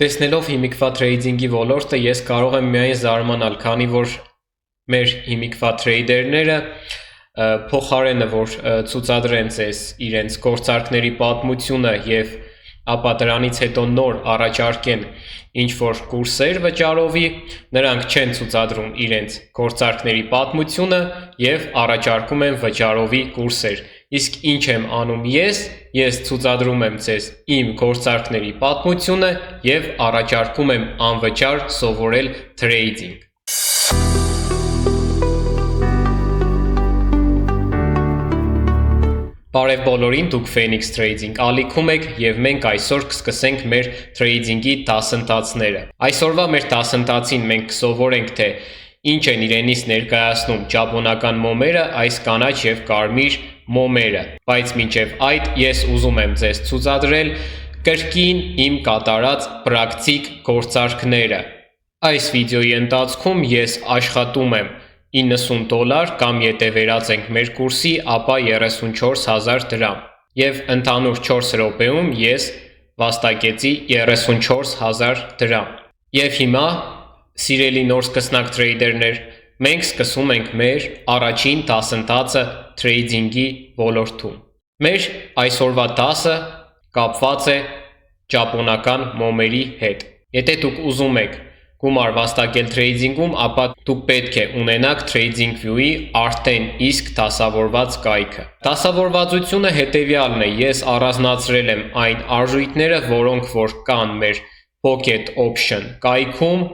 Տեսնելով հիմիկվա թրեյդինգի ոլորտը ես կարող եմ միայն զարմանալ, քանի որ մեր հիմիկվա թրեյդերները փոխարենը որ ցուցադրեն ձեզ իրենց գործարքների պատմությունը եւ ապա դրանից հետո նոր առաջարկեն ինչ-որ կուրսեր վճարովի, նրանք չեն ցուցադրում իրենց գործարքների պատմությունը եւ առաջարկում են վճարովի կուրսեր։ Իսկ ինչ եմ անում ես ցուցադրում եմ ձեզ իմ գործարքների պատմությունը եւ առաջարկում եմ անվճար սովորել թրեյդինգ։ Բարև բոլորին, դուք Phoenix Trading ալիքում եք եւ մենք այսօր կսկսենք մեր թրեյդինգի դասընթացները։ Այսօրվա մեր դասընթացին մենք կսովորենք թե ինչ են իրենից ներկայացնում ճապոնական մոմերը, այս կանաչ եւ կարմիր մոմերը, բայց մինչեւ այդ ես ուզում եմ ձեզ ցուցադրել կրկին իմ կատարած պրակտիկ գործարքները։ Այս վիդեոյի ընթացքում ես աշխատում եմ $90 կամ եթե վերածենք մեր կուրսի, ապա 34,000 դրամ եւ ընդհանուր 4 րոպեում ես վաստակեցի 34,000 դրամ։ Եվ հիմա, սիրելի նոր սկսնակ թրեյդերներ, մենք սկսում ենք մեր առաջին դասընթացը թրեյդինգի ոլորտում։ Մեր այսօրվա դասը կապված է ճապոնական մոմերի հետ։ Եթե դուք ուզում եք գումար վաստակել թրեյդինգում, ապա դուք պետք է ունենաք TradingView-ի արդեն իսկ դասավորված կայքը։ Դասավորվածությունը հետևյալն է, ես առանձնացրել եմ այն արժույթները, որոնք որ կան մեր Pocket Option կայքում։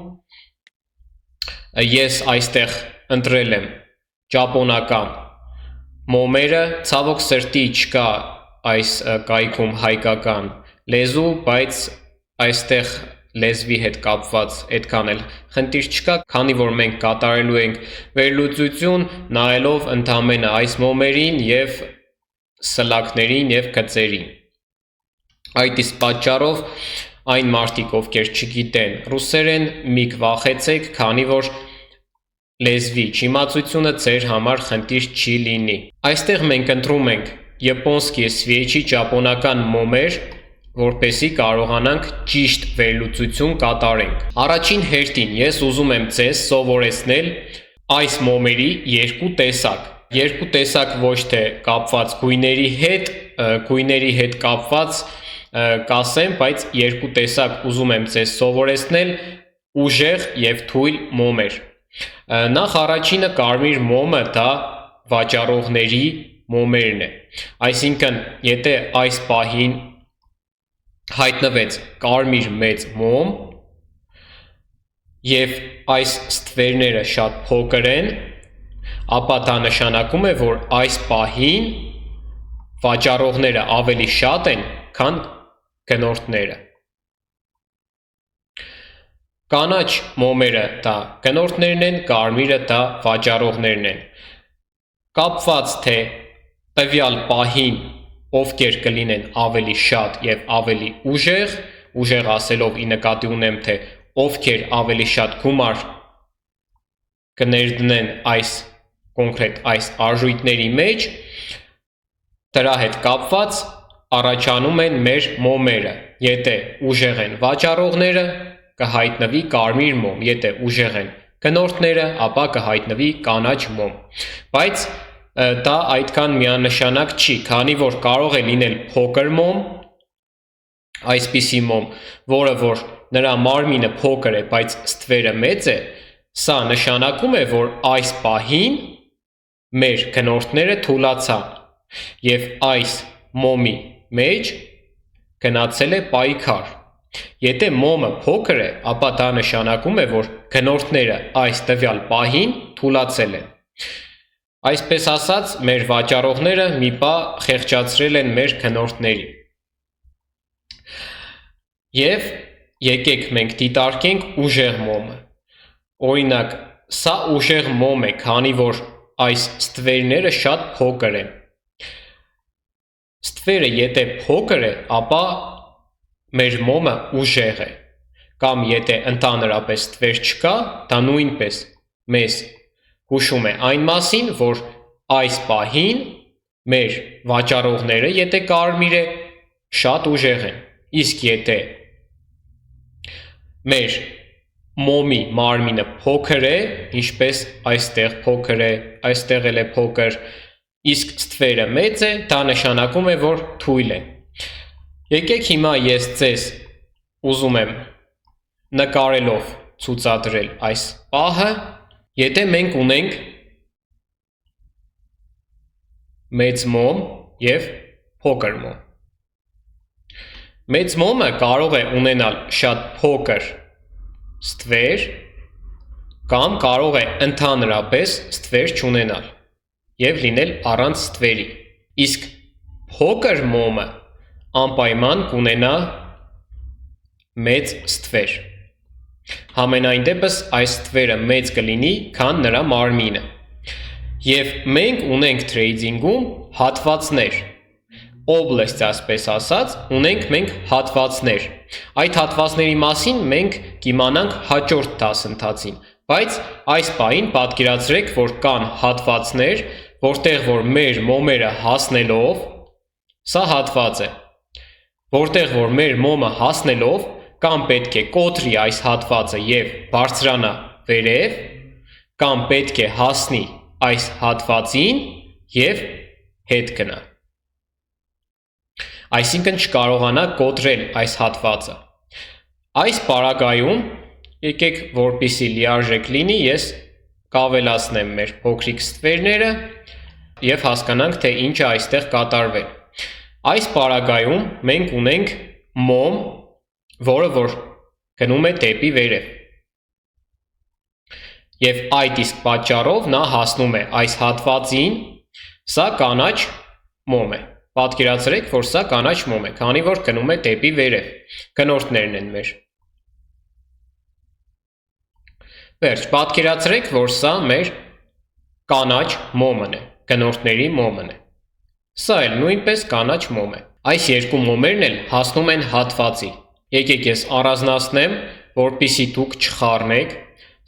Ես այստեղ ընտրել եմ ճապոնական մոմերը, ցավոք սրտի չկա այս կայքում հայկական լեզու, բայց այստեղ լեզվի հետ կապված այդքան էլ խնդիր չկա, քանի որ մենք կատարելու ենք վերլուծություն նայելով ընդամենը այս մոմերին եւ սլաքներին եւ գծերին։ Այդ իսկ պատճառով այն մարդիկ, ովքեր չգիտեն ռուսերեն, մի կվախեցեք, քանի որ լեզվի չիմացությունը ձեր համար խնդիր չի լինի։ Այստեղ մենք ընտրում ենք японские свечи ճապոնական մոմեր, որպեսզի կարողանանք ճիշտ վերլուծություն կատարենք։ Առաջին հերթին ես ուզում եմ ձեզ սովորեցնել այս մոմերի երկու տեսակ։ Երկու տեսակ ոչ թե կապված գույների հետ կապված կասեմ, բայց երկու տեսակ ուզում եմ ձեզ սովորեցնել ուժեղ եւ թույլ մոմեր։ Նախ առաջինը կարմիր մոմը դա վաճառողների մոմերն է։ Այսինքն, եթե այս պահին հայտնվեց կարմիր մեծ մոմ եւ այս ստվերները շատ փոքր են, ապա դա նշանակում է, որ այս պահին վաճառողները ավելի շատ են, քան գնորդները։ Կանաչ մոմերը դա գնորդներն են, կարմիրը դա վաճառողներն են։ Կապված թե տվյալ պահին ովքեր կլինեն ավելի շատ եւ ավելի ուժեղ ասելով ի նկատի ունեմ թե ովքեր ավելի շատ գումար կներդնեն այս կոնկրետ այս արժույթների մեջ, դրա հետ կապված առաջանում են մեր մոմերը։ Եթե ուժեղ են վաճառողները, կհայտնվի կարմիր մոմ, եթե ուժեղ են գնորդները, ապա կհայտնվի կանաչ մոմ։ Բայց դա այդքան միանշանակ չի, քանի որ կարող է լինել փոքր մոմ, այսպիսի մոմ, որը որ նրա մարմինը փոքր է, բայց ստվերը մեծ է, սա նշանակում է, որ այս պահին մեր գնորդները թուլացան եւ այս մոմի մեջ գնացել է պայքար։ Եթե մոմը փոքր է, ապա դա նշանակում է, որ գնորդները այս տվյալ պահին թուլացել են։ Այսպես ասած, մեր վաճառողները մի պահ խեղճացրել են մեր գնորդներին։ Եվ եկեք մենք դիտարկենք ուժեղ մոմը։ Օրինակ, սա ուժեղ մոմ է, քանի որ այս ստվերները շատ փոքր են։ Ստվերը եթե փոքր է, ապա մեր մոմը ուժեղ է, կամ եթե ընդհանրապես ստվեր չկա, դա նույնպես մեզ հուշում է այն մասին, որ այս պահին մեր վաճառողները, եթե կարմիր է, շատ ուժեղ են, իսկ եթե մեր մոմի մարմինը փոքր է, ինչպես այստեղ փոքր է, այստեղ էլ է փոքր, իսկ ստվերը մեծ է, դա նշանակում է, որ թույլ է։ Եկեք հիմա ես ձեզ ուզում եմ նկարելով ցուցադրել այս պահը, եթե մենք ունենք մեծ մոմ և փոքր մոմ։ Մեծ մոմը կարող է ունենալ շատ փոքր ստվեր կամ կարող է ընդհանրապես ստվեր չունենալ և լինել առանց ստվերի, իսկ փոքր մոմը անպայման կունենա մեծ ստվեր։ Համենայն դեպս այս ստվերը մեծ կլինի, քան նրա մարմինը։ Եվ մենք ունենք թրեյդինգում հատվածներ, օբլեստ ասպես ասած, ունենք մենք հատվածներ։ Այդ հատվածների մասին մենք կիմանանք հաջորդ դասընթացին, բայց այս պահին պատկերացրեք, որ կան հատվածներ, որտեղ որ մեր մոմերը հասնելով, սա հատված է, որտեղ որ մեր մոմը հասնելով կամ պետք է կոտրի այս հատվածը և բարձրանա վերև, կամ պետք է հասնի այս հատվածին և հետ գնա։ Այսինքն չկարողանա կոտրել այս հատվածը։ Այս պարագայում, եկեք որպեսզի լիարժեք լինի, ես կավելացնեմ մեր փոքրիկ ստվերները և հասկանանք, թե ինչ է այստեղ կատարվել։ Այս պարագայում մենք ունենք մոմ, որը որ գնում է դեպի վերև։ Եվ այդ իսկ պատճառով նա հասնում է այս հատվածին, սա կանաչ մոմ է։ Պատկերացրեք, որ սա կանաչ մոմ է, քանի որ գնում է դեպի վերև։ Գնորդներն են մեր։ Վերջ, պատկերացրեք, որ սա մեր կանաչ մոմն է, գնորդների մոմն է։ Սա էլ նույնպես կանաչ մոմ է։ Այս երկու մոմերն էլ հասնում են հատվածի։ Եկեք ես առանձնացնեմ, որպեսզի դուք չխառնեք,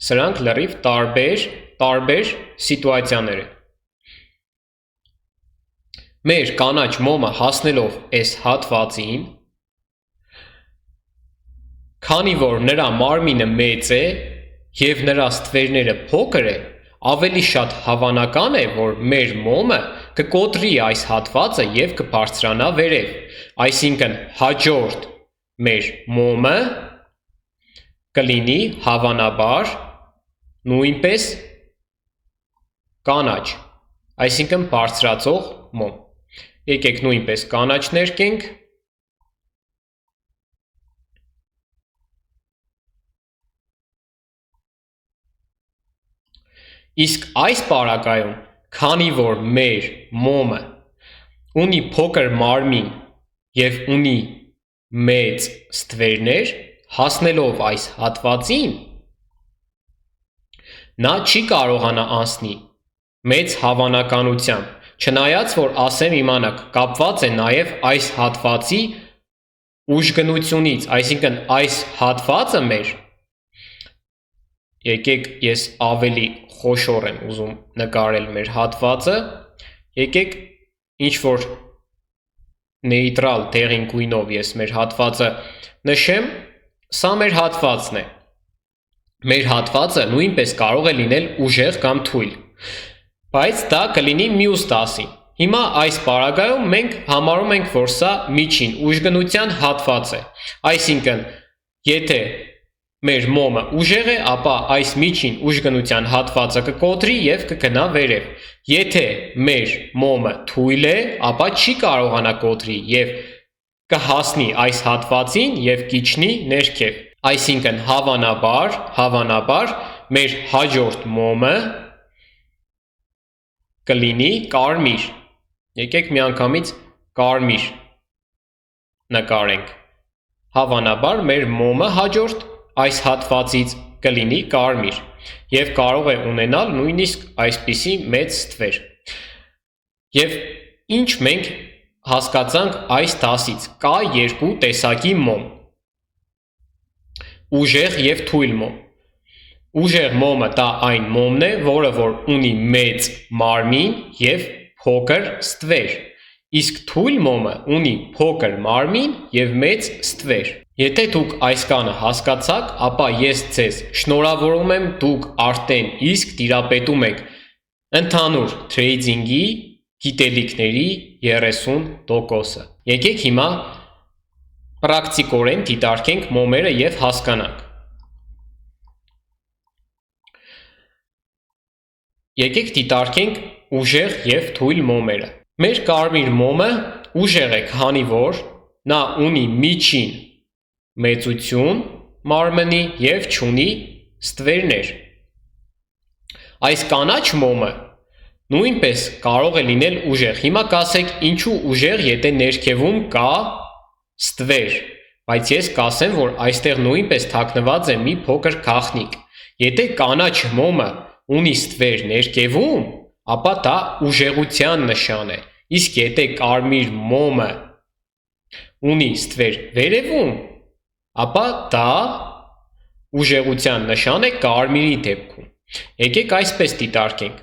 սրանք լրիվ տարբեր սիտուացիաներ են։ Մեր կանաչ մոմը հասնելով այս հատվածին, քանի որ նրա մարմինը մեծ է և նրա ստվերները փոքր է, ավելի շատ հավանական է, որ մեր մոմը կկոտրի այս հատվածը և կբարձրանա վերև, այսինքն հաջորդ մեր մոմը կլինի հավանաբար նույնպես կանաչ, այսինքն բարձրացող մոմ։ Եկեք նույնպես կանաչ ներկենք։ Իսկ այս պարագայում, քանի որ մեր մոմը ունի փոքր մարմին և ունի մեծ ստվերներ, հասնելով այս հատվածին, նա չի կարողանա անցնի մեծ հավանականությամբ, չնայած որ ասեմ իմանաք, կապված է նաև այս հատվածի ուժգնությունից, այսինքն այս հատվածը մեր, եկեք ես ավելի խոշոր եմ ուզում նկարել մեր հատվածը, եկեք ինչ-որ նեյտրալ դեղին գույնով ես մեր հատվածը նշեմ, սա մեր հատվածն է։ Մեր հատվածը նույնպես կարող է լինել ուժեղ կամ թույլ, բայց դա կլինի մյուս դասին։ Հիմա այս պարագայում մենք համարում ենք, որ սա միջին ուժգնության հատված է, այսինքն եթե մեր մոմը ուժեղ է, ապա այս միջին ուժգնության հատվածը կկոտրի և կգնա վերև։ Եթե մեր մոմը թույլ է, ապա չի կարողանա կոտրի և կհասնի այս հատվածին և կիջնի ներքև։ Այսինքն հավանաբար մեր հաջորդ մոմը կլինի կարմիր։ Եկեք միանգամից կարմիր նկարենք։ Հավանաբար մեր մոմը հաջորդ այս հատվածից կլինի կարմիր և կարող է ունենալ նույնիսկ այսպիսի մեծ ստվեր։ Եվ ինչ մենք հասկացանք այս դասից, կա երկու տեսակի մոմ, ուժեղ և թույլ մոմ։ Ուժեղ մոմը դա այն մոմն է, որը որ ունի մեծ մարմին և փոքր ստվեր, իսկ թույլ մոմը ունի փոքր մարմին և մեծ ստվեր։ Եթե դուք այս կանը հասկացաք, ապա ես ձեզ շնորհավորում եմ, դուք արդեն իսկ տիրապետում եք ընդհանուր թրեյդինգի գիտելիքների 30%-ը։ Եկեք հիմա պրակտիկորեն դիտարկենք մոմերը եւ հասկանանք։ Եկեք դիտարկենք ուժեղ եւ թույլ մոմերը։ Մեր կարմիր մոմը ուժեղ է, քանի որ նա ունի միջին մեծություն մարմնի եւ չունի ստվերներ։ Այս կանաչ մոմը նույնպես կարող է լինել ուժեղ։ Հիմա կասեք, ինչու ուժեղ, եթե ներքևում կա ստվեր, բայց ես կասեմ, որ այստեղ նույնպես թաքնված է մի փոքր գաղտնիք։ Եթե կանաչ մոմը ունի ստվեր ներքևում, ապա դա ուժեղության նշան է։ Իսկ եթե կարմիր մոմը ունի ստվեր վերևում, ապա դա ուժեղության նշան է կարմիրի դեպքում։ Եկեք այսպես դիտարկենք։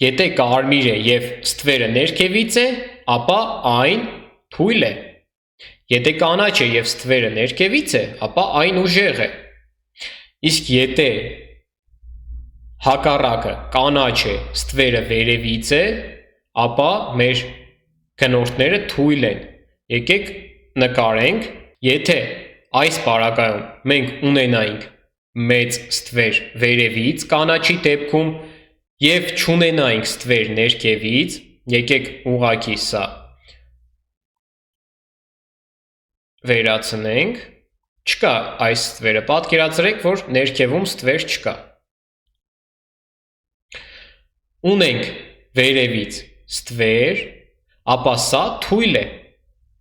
Եթե կարմիր է եւ ստվերը ներքևից է, ապա այն թույլ է։ Եթե կանաչ է եւ ստվերը ներքևից է, ապա այն ուժեղ է։ Իսկ եթե հակառակը կանաչ է, ստվերը վերևից է, ապա մեր գնորդները թույլ են։ Եկեք նկարենք, եթե այս պարագայում մենք ունենայինք մեծ ստվեր վերևից կանաչի դեպքում եւ չունենայինք ստվեր ներքևից, եկեք ուղղակի սա վերացնենք, չկա այս ստվերը, պատկերացրեք, որ ներքևում ստվեր չկա։ Ունենք վերևից ստվեր, ապա սա թույլ է,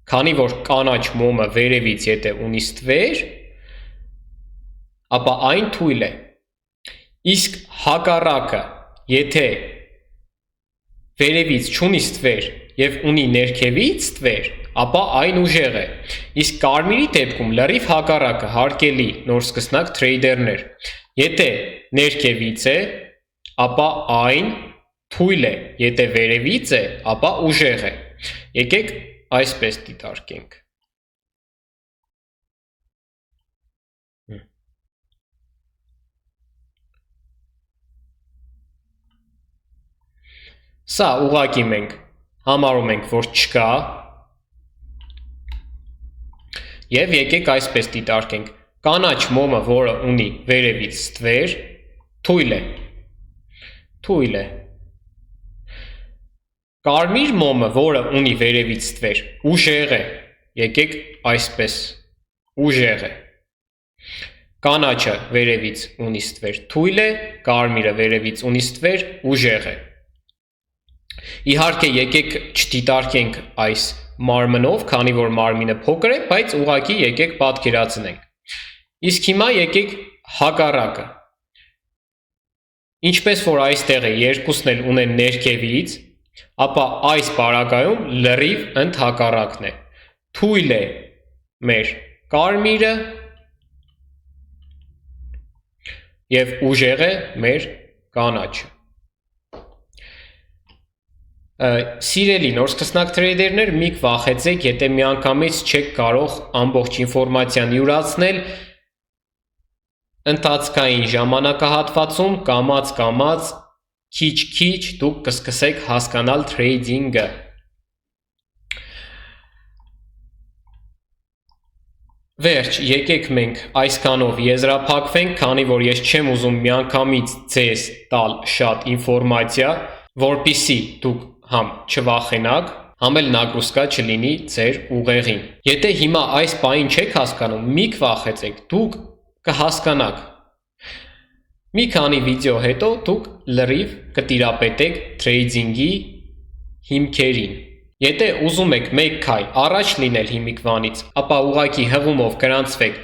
քանի որ կանաչ մոմը վերևից եթե ունի ստվեր, ապա այն թույլ է։ Իսկ հակառակը, եթե վերևից չունի ստվեր եւ ունի ներքևից ստվեր, ապա այն ուժեղ է։ Իսկ կարմիրի դեպքում լրիվ հակառակը, հարգելի նոր սկսնակ թրեյդերներ, եթե ներքևից է, ապա այն թույլ է, եթե վերևից է, ապա ուժեղ է։ Եկեք այսպես դիտարկենք։ Սա ուղղակի մենք համարում ենք, որ չկա, եւ եկեք այսպես դիտարկենք։ Կանաչ մոմը, որը ունի վերևից ստվեր, թույլ է։ Թույլ է։ Կարմիր մոմը, որը ունի վերևից ստվեր, ուժեղ է։ Եկեք այսպես, ուժեղ է։ Կանաչը վերևից ունի ստվեր, թույլ է, կարմիրը վերևից ունի ստվեր, ուժեղ է։ Իհարկե, եկեք չդիտարկենք այս մարմնով, քանի որ մարմինը փոքր է, բայց ուղղակի եկեք պատկերացնենք։ Իսկ հիմա եկեք հակառակը։ Ինչպես որ այստեղ է երկուսն էլ ունեն ներքևից, ապա այս պարագայում լրիվ ընդհակառակն է։ Թույլ է մեր կարմիրը եւ ուժեղ է մեր կանաչը։ Սիրելի նոր սկսնակ թրեյդերներ, մի վախեցեք, եթե միանգամից չեք կարող ամբողջ ինֆորմացիան յուրացնել, ընթացքային ժամանակահատվածում կամաց քիչ դուք կսկսեք հասկանալ թրեյդինգը։ Վերջ, եկեք մենք այսքանով եզրափակվենք, քանի որ ես չեմ ուզում միանգամից ձեզ տալ շատ ինֆորմացիա, որպեսզի դուք համ չվախենաք, համ էլ նագրուսկա չլինի ձեր ուղեղին։ Եթե հիմա այս բանին չեք հասկանում, մի վախեցեք, դուք կհասկանաք։ Մի քանի վիդեո հետո դուք լրիվ կտիրապետեք թրեյդինգի հիմքերին։ Եթե ուզում եք մեկ քայլ առաջ լինել հիմիկվանից, ապա ուղղակի հղումով գրանցվեք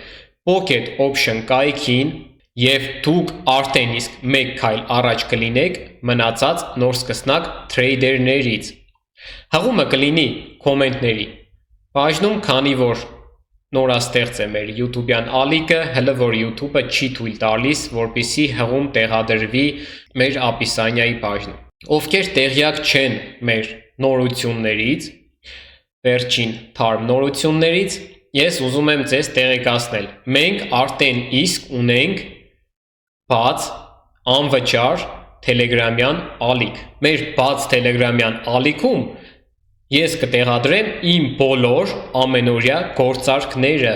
Pocket Option կայքին եւ դուք արդեն իսկ մեկ քայլ առաջ կլինեք մնացած նոր սկսնակ թրեյդերներից։ Հղումը կլինի կոմենտների բաժնում, քանի որ նորաստեղծ է մեր YouTube-յան ալիքը, հələ որ YouTube-ը չի թույլ տալիս, որպեսզի հղում տեղադրվի մեր ապիսանիայի բաժնում։ Ովքեր տեղյակ չեն մեր նորություններից, վերջին թարմ նորություններից ես ուզում եմ ձեզ տեղեկացնել։ Մենք արդեն իսկ ունենք բաց անվճար Telegram-յան ալիք։ Մեր բաց Telegram-յան ալիքում ես կտեղադրեմ իմ բոլոր ամենօրյա գործարքները։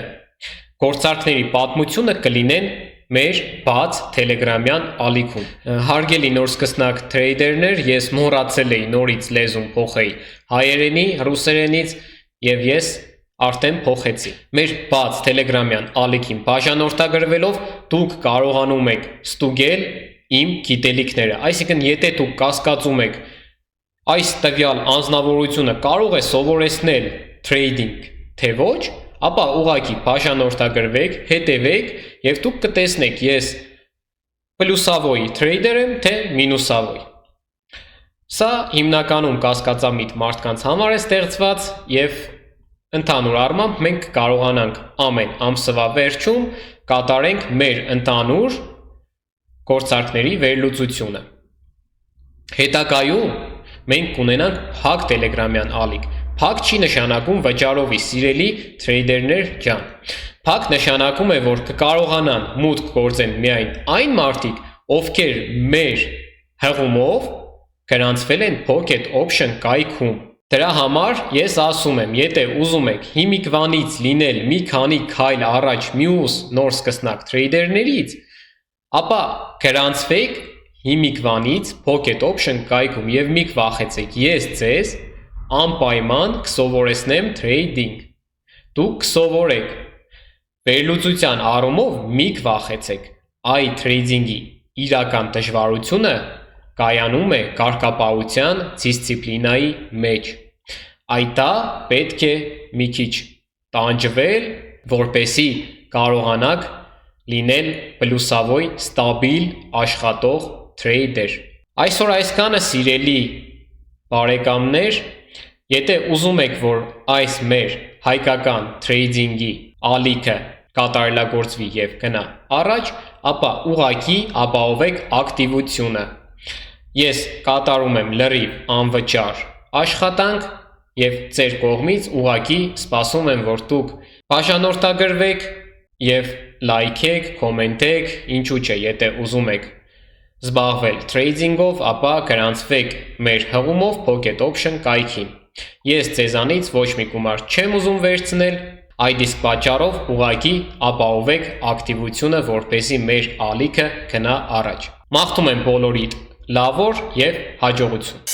Գործարքների պատմությունը կլինեն մեր բաց Telegram-յան ալիքում։ Հարգելի նոր սկսնակ թրեյդերներ, ես մոռացել էի նորից լեզուն փոխեի հայերենի, ռուսերենից եւ ես արդեն փոխեցի։ Մեր բաց Telegram-յան ալիքին բաժանորդագրվելով դուք կարողանում եք ստուգել իմ գիտելիքները։ Այսինքն, եթե դուք կասկածում եք այս տվյալ անձնավորությունը կարող է սովորեցնել trading, թե ոչ, ապա ուղղակի բաժանորդագրվեք, հետևեք եւ դուք կտեսնեք ես պլյուսավոյի trader եմ, թե մինուսավոյ։ Սա հիմնականում կասկածամիտ մարդկանց համար է ստեղծված եւ ընդհանուր առմամբ մենք կարողանանք ամեն ամսվա վերջում կատարենք մեր ընդհանուր գործարքների վերլուծությունը։ Հետագայում մենք կունենանք փակ Telegram-յան ալիք։ Փակ չի նշանակում վճարովի սիրելի թրեյդերներ ջան։ Փակ նշանակում է, որ կկարողանան մուտք գործեն միայն այն մարդիկ, ովքեր մեր հղումով գրանցվել են Pocket Option կայքում։ Դրա համար ես ասում եմ, եթե ուզում եք հիմիկվանից լինել մի քանի քայլ առաջ մյուս նոր սկսնակ թրեյդերներից, ապա գրանցվեք հիմիկվանից Pocket Option կայքում եւ մի վախեցեք, ես ձեզ անպայման կսովորեցնեմ trading։ Դուք կսովորեք վերլուծության առումով մի վախեցեք, այ trading-ի իրական դժվարությունը կայանում է կարգապահության դիսցիպլինայի մեջ։ Դա պետք է մի քիչ տանջվել, որպեսզի կարողանաք լինել պլյուսավոյ ստաբիլ աշխատող թրեյդեր։ Այսօր այսքանը սիրելի բարեկամներ, եթե ուզում եք, որ այս մեր հայկական թրեյդինգի ալիքը կատարելագործվի եւ գնա առաջ, ապա ուղղակի ապահովեք ակտիվությունը։ Ես կատարում եմ լրիվ անվճար աշխատանք եւ ձեր կողմից ուղղակի սպասում եմ, որ դուք բաժանորդագրվեք եւ լայքեք, կոմենտեք, ինչու՞ չէ, եթե ուզում եք զբաղվել թրեյդինգով, ապա գրանցվեք մեր հղումով Pocket Option կայքին։ Ես ձեզանից ոչ մի գումար չեմ ուզում վերցնել, այդ իսկ պատճառով ուղղակի ապահովեք ակտիվությունը, որպեսզի մեր ալիքը գնա առաջ։ Մաղթում եմ բոլորիդ լավ օր եւ հաջողություն։